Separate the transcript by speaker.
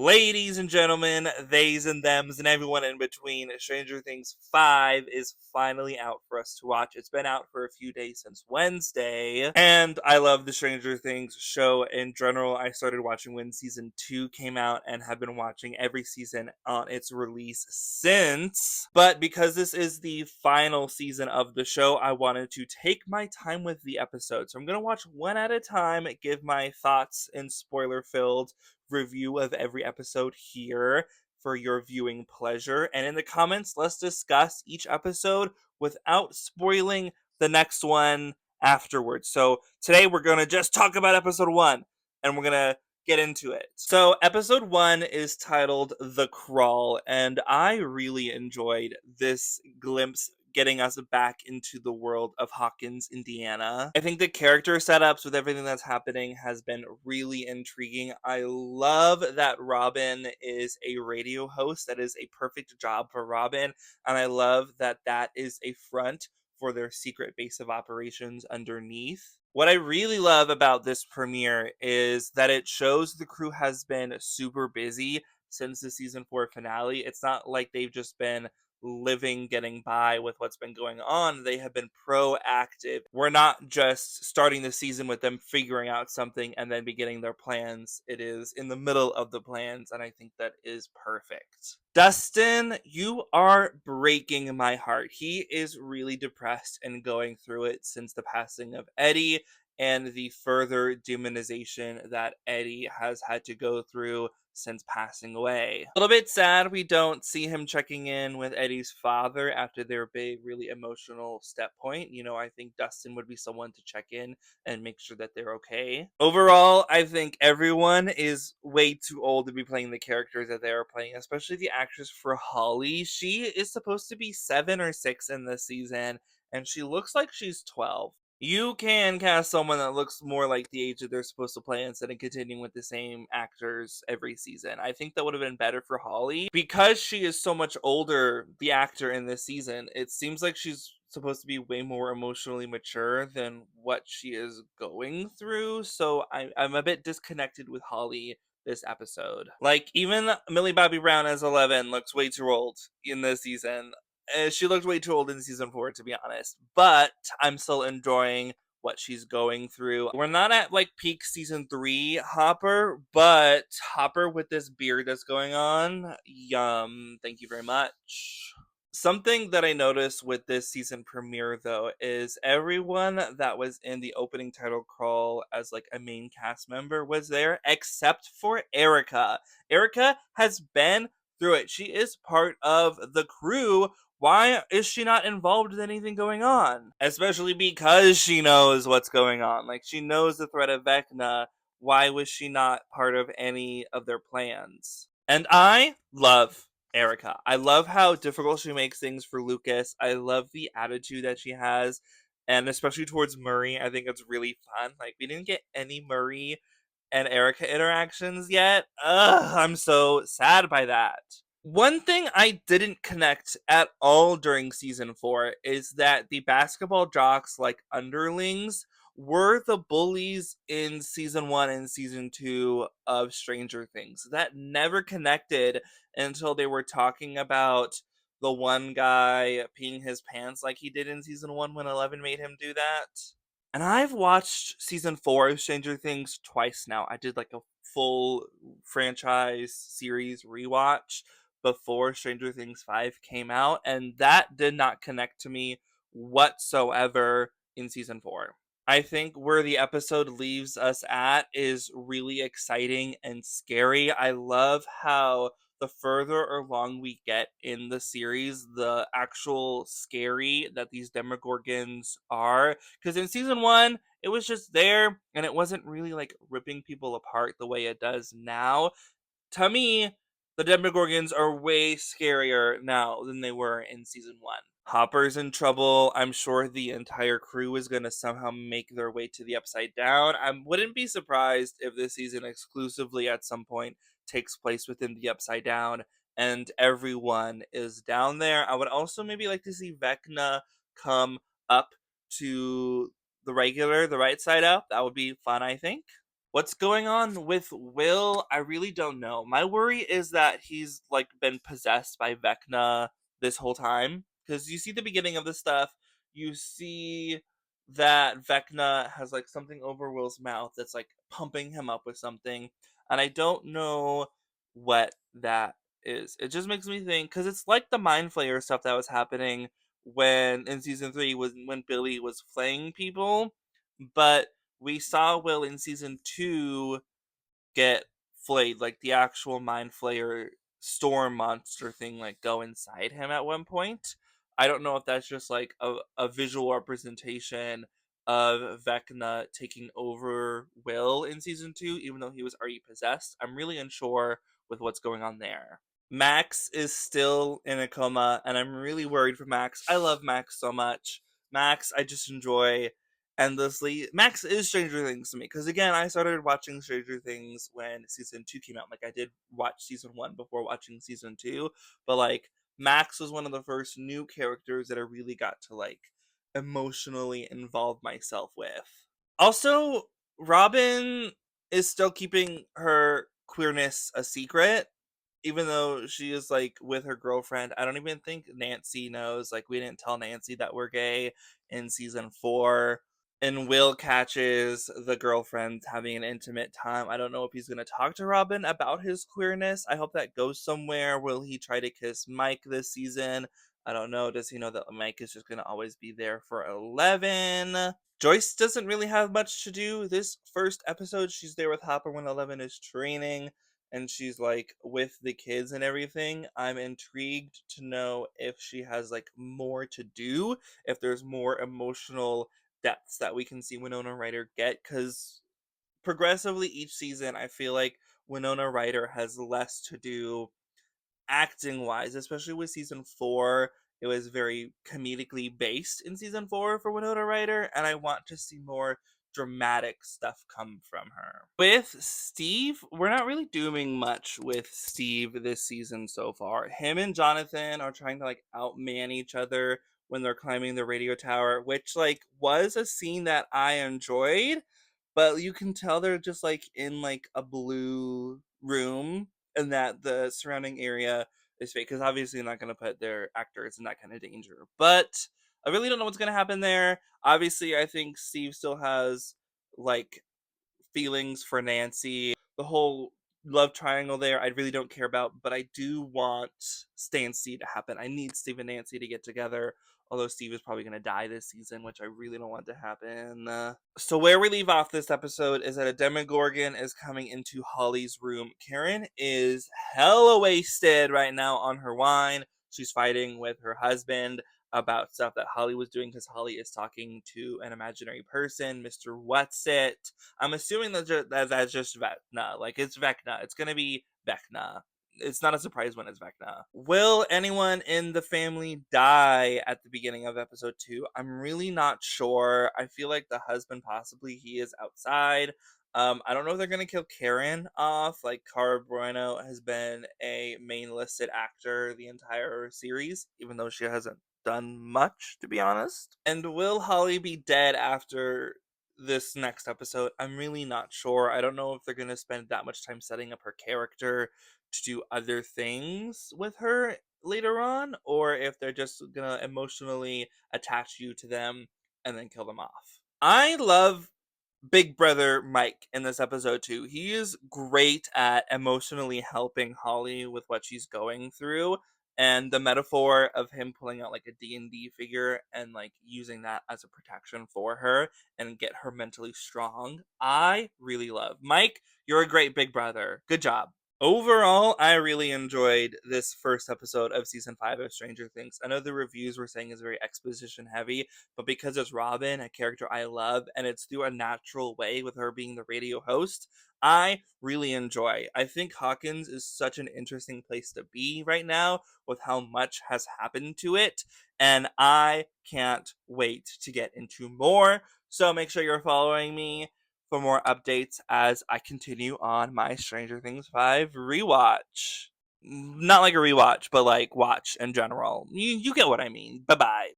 Speaker 1: Ladies and gentlemen, theys and thems, and everyone in between, Stranger Things 5 is finally out for us to watch. It's been out for a few days since Wednesday, and I love the Stranger Things show in general. I started watching when season 2 came out and have been watching every season on its release since. But because this is the final season of the show, I wanted to take my time with the episodes. So I'm going to watch one at a time, give my thoughts in spoiler filled review of every episode here for your viewing pleasure. And in the comments, let's discuss each episode without spoiling the next one afterwards. So today we're going to just talk about episode 1 and we're going to get into it. So episode 1 is titled The Crawl, and I really enjoyed this glimpse getting us back into the world of Hawkins, Indiana. I think the character setups with everything that's happening has been really intriguing. I love that Robin is a radio host. That is a perfect job for Robin. And I love that that is a front for their secret base of operations underneath. What I really love about this premiere is that it shows the crew has been super busy since the season 4 finale. It's not like they've just been living, getting by with what's been going on. They have been proactive. We're not just starting the season with them figuring out something and then beginning their plans. It is in the middle of the plans, and I think that is perfect. Dustin, you are breaking my heart. He is really depressed and going through it since the passing of Eddie and the further demonization that Eddie has had to go through since passing away. A little bit sad we don't see him checking in with Eddie's father after their big, really emotional step point. I think Dustin would be someone to check in and make sure that they're okay. Overall, I think everyone is way too old to be playing the characters that they are playing, especially the actress for Holly. She is supposed to be 7 or 6 in this season, and she looks like she's 12. You can cast someone that looks more like the age that they're supposed to play instead of continuing with the same actors every season. I think that would have been better for Holly. Because she is so much older, the actor in this season, it seems like she's supposed to be way more emotionally mature than what she is going through. So I'm a bit disconnected with Holly this episode. Like, even Millie Bobby Brown as 11 looks way too old in this season. She looked way too old in season 4, to be honest. But I'm still enjoying what she's going through. We're not at like peak season 3 Hopper, but Hopper with this beard that's going on, yum. Thank you very much. Something that I noticed with this season premiere, though, is everyone that was in the opening title crawl as like a main cast member was there, except for Erica. Erica has been through it. She is part of the crew. Why is she not involved with anything going on? Especially because she knows what's going on. Like, she knows the threat of Vecna. Why was she not part of any of their plans? And I love Erica. I love how difficult she makes things for Lucas. I love the attitude that she has, and especially towards Murray. I think it's really fun. Like, we didn't get any Murray and Erica interactions yet. Ugh, I'm so sad by that. One thing I didn't connect at all during season 4 is that the basketball jocks, like underlings, were the bullies in season 1 and season 2 of Stranger Things. That never connected until they were talking about the one guy peeing his pants like he did in season 1 when 11 made him do that. And I've watched season 4 of Stranger Things twice now. I did like a full franchise series rewatch before Stranger Things 5 came out, and that did not connect to me whatsoever in season 4. I think where the episode leaves us at is really exciting and scary. I love how the further along we get in the series, the actual scary that these Demogorgons are. Because in season 1, it was just there and it wasn't really like ripping people apart the way it does now. To me, the Demogorgons are way scarier now than they were in season 1. Hopper's in trouble. I'm sure the entire crew is going to somehow make their way to the Upside Down. I wouldn't be surprised if this season exclusively at some point takes place within the Upside Down and everyone is down there. I would also maybe like to see Vecna come up to the right side up. That would be fun, I think. What's going on with Will? I really don't know. My worry is that he's like been possessed by Vecna this whole time. Because you see the beginning of the stuff, you see that Vecna has like something over Will's mouth that's like pumping him up with something. And I don't know what that is. It just makes me think because it's like the Mind Flayer stuff that was happening when in season 3 was when Billy was flaying people. But we saw Will in season 2 get flayed, like the actual mind flayer storm monster thing, like go inside him at one point. I don't know if that's just like a visual representation of Vecna taking over Will in season 2, even though he was already possessed. I'm really unsure with what's going on there. Max is still in a coma, and I'm really worried for Max. I love Max so much. Max, I just enjoy endlessly. Max is Stranger Things to me because again, I started watching Stranger Things when season 2 came out. Like I did watch season 1 before watching season 2, but like Max was one of the first new characters that I really got to like emotionally involve myself with. Also, Robin is still keeping her queerness a secret even though she is like with her girlfriend. I don't even think Nancy knows. Like we didn't tell Nancy that we're gay in season 4. And Will catches the girlfriend having an intimate time. I don't know if he's going to talk to Robin about his queerness. I hope that goes somewhere. Will he try to kiss Mike this season? I don't know. Does he know that Mike is just going to always be there for 11? Joyce doesn't really have much to do this first episode. She's there with Hopper when 11 is training and she's like with the kids and everything. I'm intrigued to know if she has like more to do, if there's more emotional depths that we can see Winona Ryder get, because progressively each season I feel like Winona Ryder has less to do acting wise, especially with season 4. It was very comedically based in season 4 for Winona Ryder, and I want to see more dramatic stuff come from her. With Steve, we're not really doing much with Steve this season so far. Him and Jonathan are trying to like outman each other when they're climbing the radio tower, which like was a scene that I enjoyed, but you can tell they're just like in like a blue room and that the surrounding area is fake because obviously they're not going to put their actors in that kind of danger. But I really don't know what's going to happen there. Obviously, I think Steve still has like feelings for Nancy. The whole love triangle there, I really don't care about, but I do want Stan C to happen. I need Steve and Nancy to get together. Although Steve is probably going to die this season, which I really don't want to happen. So where we leave off this episode is that a Demogorgon is coming into Holly's room. Karen is hella wasted right now on her wine. She's fighting with her husband about stuff that Holly was doing because Holly is talking to an imaginary person, Mr. What's It. I'm assuming that's just Vecna. Like it's Vecna. It's gonna be Vecna. It's not a surprise when it's Vecna. Will anyone in the family die at the beginning of episode 2? I'm really not sure. I feel like the husband possibly he is outside. I don't know if they're gonna kill Karen off. Like Cara Bueno has been a main listed actor the entire series, even though she hasn't done much, to be honest. And will Holly be dead after this next episode? I'm really not sure. I don't know if they're going to spend that much time setting up her character to do other things with her later on, or if they're just going to emotionally attach you to them and then kill them off. I love Big Brother Mike in this episode too. He is great at emotionally helping Holly with what she's going through, and the metaphor of him pulling out like a D&D figure and like using that as a protection for her and get her mentally strong. I really love. Mike, you're a great big brother. Good job. Overall, I really enjoyed this first episode of season 5 of Stranger Things. I know the reviews were saying it's very exposition heavy, but because it's Robin, a character I love, and it's through a natural way with her being the radio host, I really enjoy. I think Hawkins is such an interesting place to be right now with how much has happened to it, and I can't wait to get into more. So make sure you're following me for more updates as I continue on my Stranger Things 5 rewatch. Not like a rewatch, but like watch in general. You get what I mean. Bye bye.